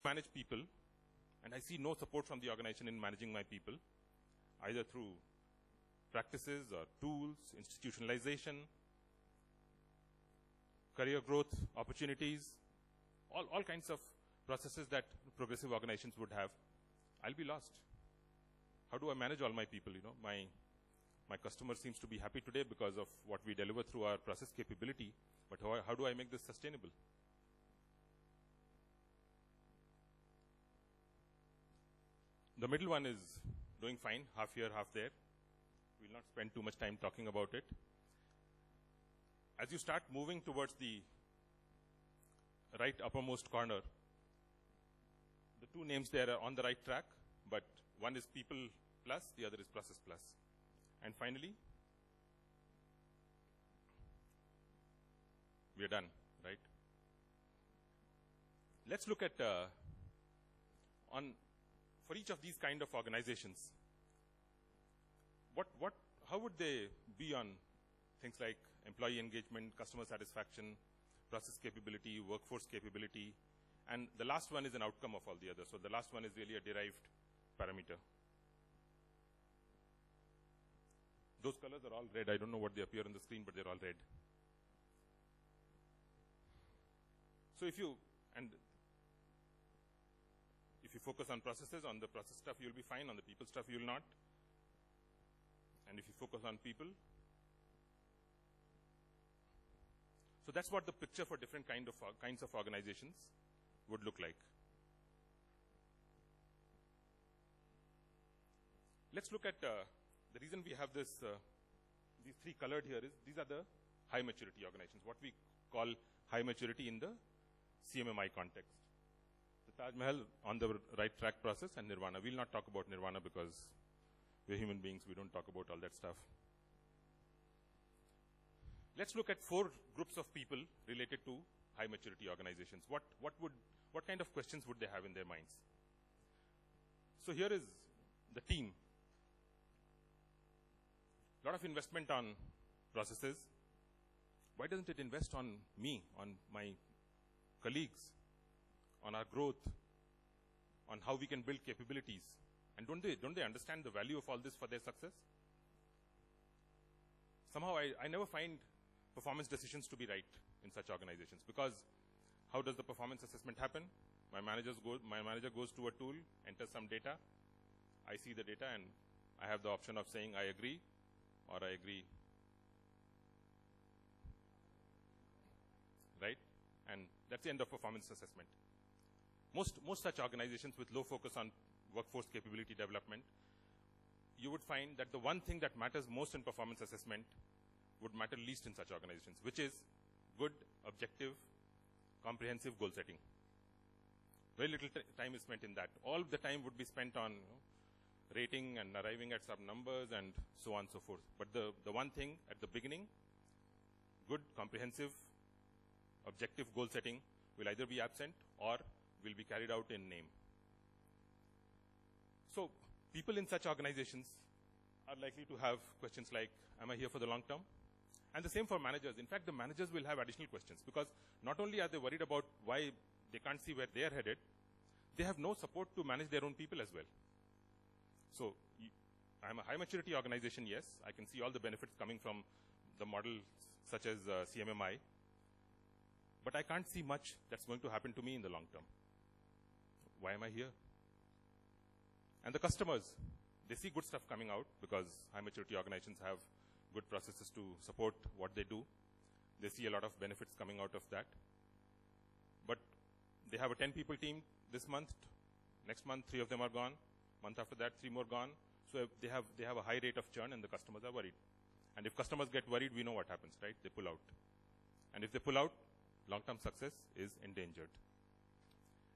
manage people, and I see no support from the organization in managing my people, either through practices or tools, institutionalization, career growth opportunities, all kinds of processes that progressive organizations would have, I'll be lost. How do I manage all my people? My customer seems to be happy today because of what we deliver through our process capability, but how do I make this sustainable? The middle one is doing fine, half here, half there. We'll not spend too much time talking about it. As you start moving towards the right uppermost corner, the two names there are on the right track, but one is people plus, the other is process plus. And finally, we are done, right? Let's look at, for each of these kind of organizations, how would they be on things like employee engagement, customer satisfaction, process capability, workforce capability, and the last one is an outcome of all the others. So the last one is really a derived parameter. Those colors are all red. I don't know what they appear on the screen, but they're all red. So if you focus on processes, on the process stuff, you'll be fine. On the people stuff, you'll not. And if you focus on people, so that's what the picture for different kinds of organizations would look like. Let's look at the reason we have this these three colored here is these are the high maturity organizations, what we call high maturity in the CMMI context. The Taj Mahal on the right track process and Nirvana. We'll not talk about Nirvana because we're human beings. We don't talk about all that stuff. Let's look at 4 groups of people related to high maturity organizations. What kind of questions would they have in their minds? So here is the team. A lot of investment on processes. Why doesn't it invest on me, on my colleagues, on our growth, on how we can build capabilities? And don't they understand the value of all this for their success? Somehow I never find performance decisions to be right in such organizations, because how does the performance assessment happen? My manager goes to a tool, enters some data, I see the data, and I have the option of saying I agree or I agree, right? And that's the end of performance assessment. Most such organizations with low focus on workforce capability development, you would find that the one thing that matters most in performance assessment would matter least in such organizations, which is good, objective, comprehensive goal setting. Very little time is spent in that. All of the time would be spent on rating and arriving at some numbers and so on and so forth. But the one thing at the beginning, good, comprehensive, objective goal setting will either be absent or will be carried out in name. So people in such organizations are likely to have questions like, am I here for the long term? And the same for managers. In fact, the managers will have additional questions, because not only are they worried about why they can't see where they are headed, they have no support to manage their own people as well. So I'm a high maturity organization, yes. I can see all the benefits coming from the model such as CMMI, but I can't see much that's going to happen to me in the long term. Why am I here? And the customers, they see good stuff coming out because high maturity organizations have good processes to support what they do. They see a lot of benefits coming out of that. But they have a 10 people team this month. Next month, 3 of them are gone. Month after that, 3 more gone. So they have a high rate of churn, and the customers are worried. And if customers get worried, we know what happens, right? They pull out. And if they pull out, long-term success is endangered.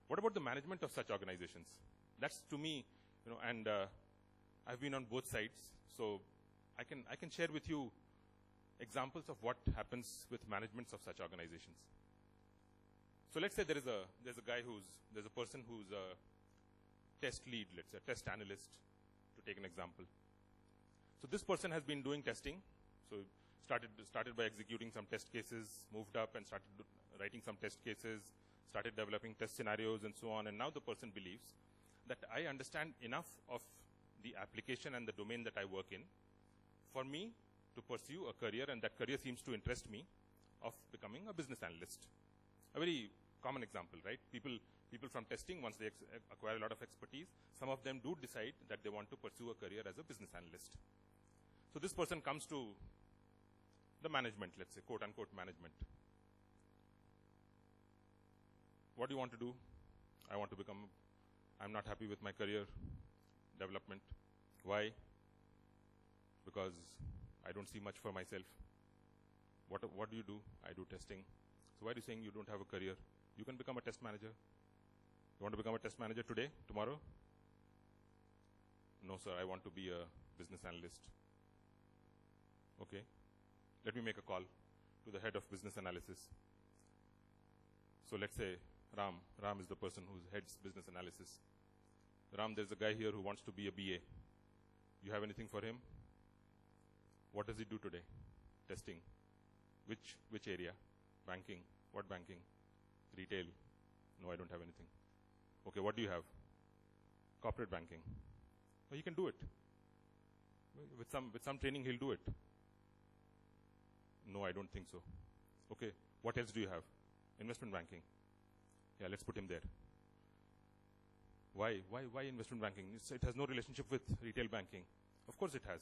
What about the management of such organizations? That's, to me, and I've been on both sides, so I can share with you examples of what happens with managements of such organizations. So let's say there's a person who's a test lead, let's say a test analyst, to take an example. So this person has been doing testing. So started by executing some test cases, moved up and started writing some test cases, started developing test scenarios and so on, and now the person believes that I understand enough of the application and the domain that I work in for me to pursue a career, and that career seems to interest me, of becoming a business analyst. A very common example, right? People from testing, once they acquire a lot of expertise, some of them do decide that they want to pursue a career as a business analyst. So this person comes to the management, let's say, quote unquote management. What do you want to do? I'm not happy with my career development. Why? Because I don't see much for myself. What do you do? I do testing. So why are you saying you don't have a career? You can become a test manager. You want to become a test manager today, tomorrow? No, sir, I want to be a business analyst. Okay, let me make a call to the head of business analysis. So let's say Ram is the person who heads business analysis. Ram, there's a guy here who wants to be a BA. You have anything for him? What does he do today? Testing. Which area? Banking. What banking? Retail. No, I don't have anything. Okay, what do you have? Corporate banking. Well, he can do it. With some training, he'll do it. No, I don't think so. Okay, what else do you have? Investment banking. Yeah, let's put him there. Why investment banking? It has no relationship with retail banking. Of course it has.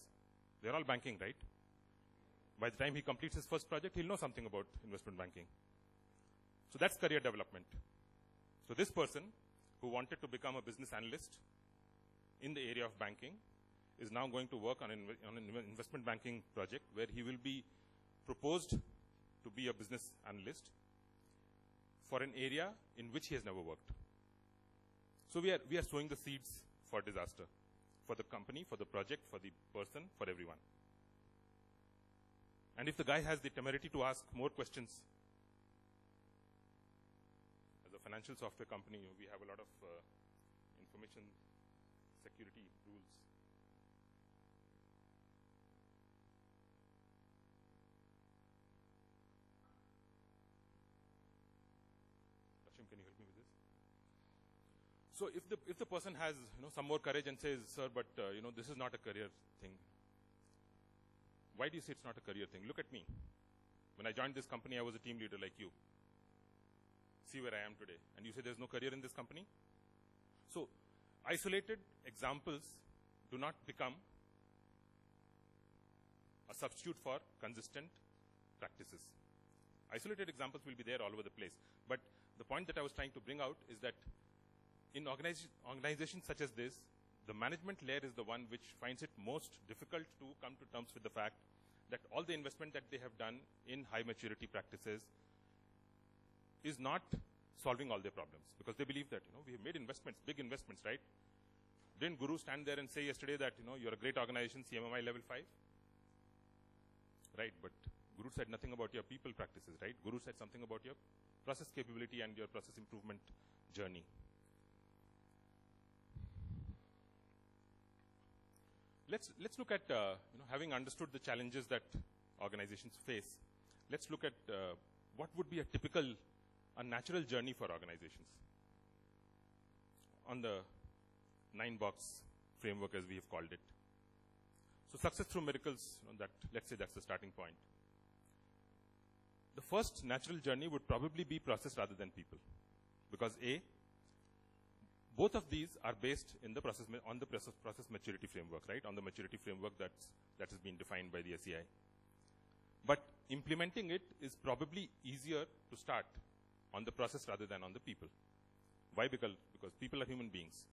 They're all banking, right? By the time he completes his first project, he'll know something about investment banking. So that's career development. So this person who wanted to become a business analyst in the area of banking is now going to work on an investment banking project where he will be proposed to be a business analyst for an area in which he has never worked. So we are sowing the seeds for disaster, for the company, for the project, for the person, for everyone. And if the guy has the temerity to ask more questions, as a financial software company, we have a lot of information security rules. Lashim, can you help me with this? So if the person has some more courage and says, sir, but this is not a career thing. Why do you say it's not a career thing? Look at me. When I joined this company, I was a team leader like you. See where I am today. And you say there's no career in this company? So isolated examples do not become a substitute for consistent practices. Isolated examples will be there all over the place. But the point that I was trying to bring out is that in organizations such as this, the management layer is the one which finds it most difficult to come to terms with the fact that all the investment that they have done in high maturity practices is not solving all their problems. Because they believe that, we have made investments, big investments, right? Didn't Guru stand there and say yesterday that, you're a great organization, CMMI level 5? Right, but Guru said nothing about your people practices, right? Guru said something about your process capability and your process improvement journey. Let's look at, having understood the challenges that organizations face, let's look at what would be a natural journey for organizations on the 9-box framework, as we have called it. So success through miracles, let's say that's the starting point. The first natural journey would probably be process rather than people. Because both of these are based in the process maturity framework, right? On the maturity framework that has been defined by the SEI. But implementing it is probably easier to start on the process rather than on the people. Why? Because people are human beings.